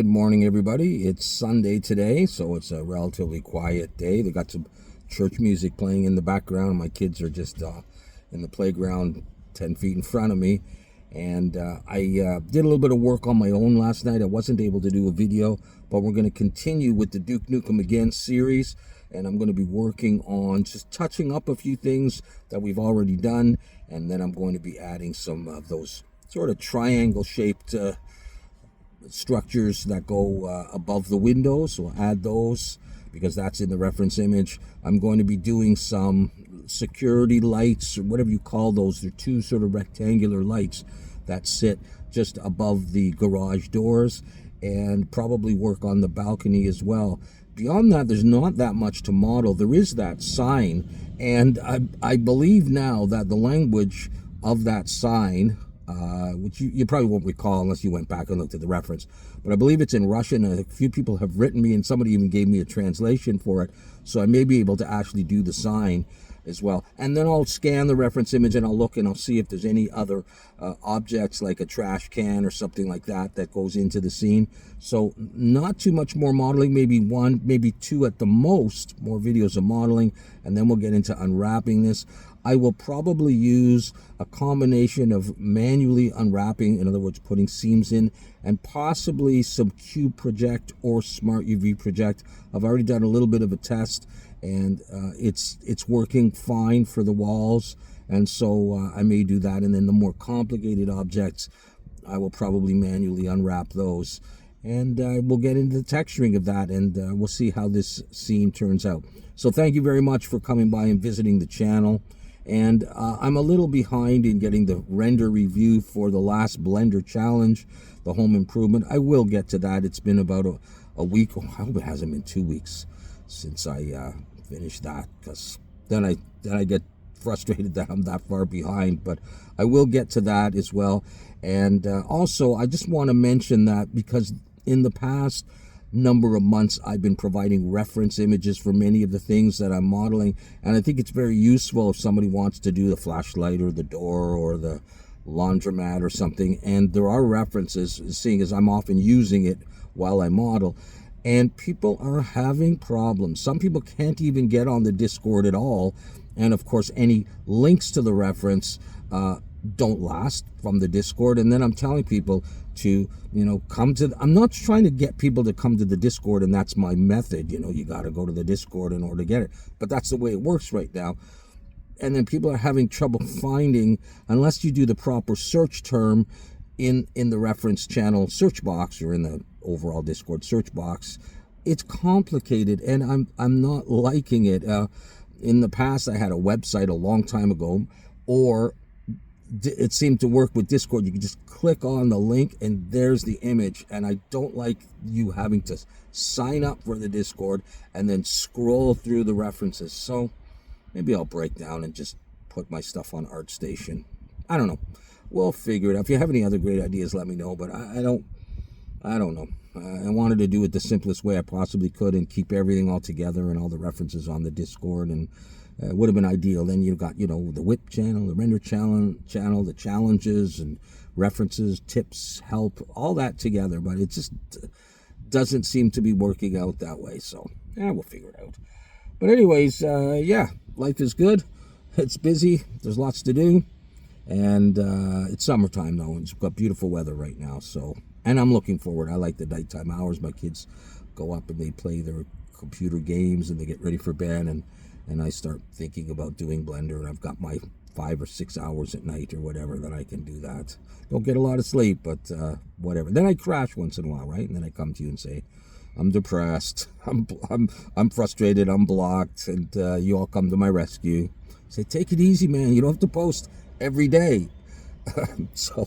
Good morning, everybody. It's Sunday today, so it's a relatively quiet day. They got some church music playing in the background. My kids are just in the playground 10 feet in front of me. And I did a little bit of work on my own last night. I wasn't able to do a video, but we're going to continue with the Duke Nukem Again series. And I'm going to be working on just touching up a few things that we've already done. And then I'm going to be adding some of those sort of triangle-shaped structures that go above the windows. So I'll add those because that's in the reference image. I'm going to be doing some security lights, or whatever you call those. They're two sort of rectangular lights that sit just above the garage doors, and probably work on the balcony as well. Beyond that, there's not that much to model. There is that sign, and I believe now that the language of that sign, which you probably won't recall unless you went back and looked at the reference, but I believe it's in Russian. A few people have written me, and somebody even gave me a translation for it, so I may be able to actually do the sign as well. And then I'll scan the reference image and I'll look and I'll see if there's any other objects like a trash can or something like that that goes into the scene. So not too much more modeling, maybe one, maybe two at the most, more videos of modeling, and then we'll get into unwrapping this. I will probably use a combination of manually unwrapping, in other words, putting seams in, and possibly some Cube Project or Smart UV Project. I've already done a little bit of a test, and it's working fine for the walls, and so I may do that. And then the more complicated objects, I will probably manually unwrap those, and we'll get into the texturing of that, and we'll see how this scene turns out. So thank you very much for coming by and visiting the channel. And I'm a little behind in getting the render review for the last Blender challenge, the home improvement. I will get to that. It's been about a week. Oh, I hope it hasn't been 2 weeks since I finished that, because then I get frustrated that I'm that far behind. But I will get to that as well. And also, I just want to mention that because in the past number of months I've been providing reference images for many of the things that I'm modeling, and I think it's very useful if somebody wants to do the flashlight or the door or the laundromat or something, and there are references, seeing as I'm often using it while I model. And people are having problems. Some people can't even get on the Discord at all, and of course any links to the reference don't last from the Discord. And then I'm telling people to, come to I'm not trying to get people to come to the Discord, and that's my method. You got to go to the Discord in order to get it, but that's the way it works right now. And then people are having trouble finding, unless you do the proper search term in the reference channel search box or in the overall Discord search box. It's complicated, and I'm not liking it. In the past, I had a website a long time ago, or it seemed to work with Discord. You can just click on the link and there's the image, and I don't like you having to sign up for the Discord and then scroll through the references. So maybe I'll break down and just put my stuff on ArtStation. I don't know. We'll figure it out. If you have any other great ideas, let me know, but I don't know. I wanted to do it the simplest way I possibly could and keep everything all together and all the references on the Discord, and it would have been ideal. Then you got, the whip channel, the render channel, the challenges and references, tips, help, all that together. But it just doesn't seem to be working out that way. So, we'll figure it out. But anyways, life is good. It's busy. There's lots to do. And it's summertime, though. And it's got beautiful weather right now. So, and I'm looking forward. I like the nighttime hours. My kids go up and they play their computer games and they get ready for bed, and I start thinking about doing Blender, and I've got my 5 or 6 hours at night or whatever that I can do that. Don't get a lot of sleep, but whatever. Then I crash once in a while, right? And then I come to you and say, I'm depressed, I'm frustrated, I'm blocked, and you all come to my rescue. Say, take it easy, man. You don't have to post every day. So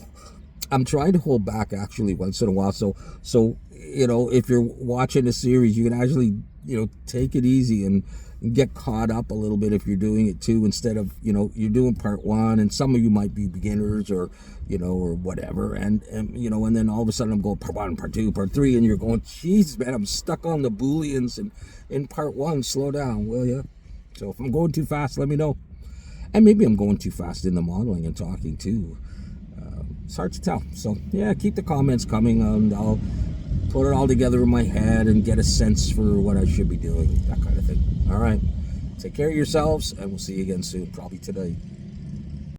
I'm trying to hold back actually once in a while. So if you're watching a series, you can actually take it easy and get caught up a little bit if you're doing it too, instead of you're doing part one, and some of you might be beginners or or whatever, and then all of a sudden I'm going part one, part two, part three, and you're going, jeez, man, I'm stuck on the booleans and in part one. Slow down, will you? So if I'm going too fast, let me know. And maybe I'm going too fast in the modeling and talking too. It's hard to tell. So yeah, keep the comments coming, and I'll put it all together in my head and get a sense for what I should be doing, that kind of thing. All right. Take care of yourselves, and we'll see you again soon, probably today.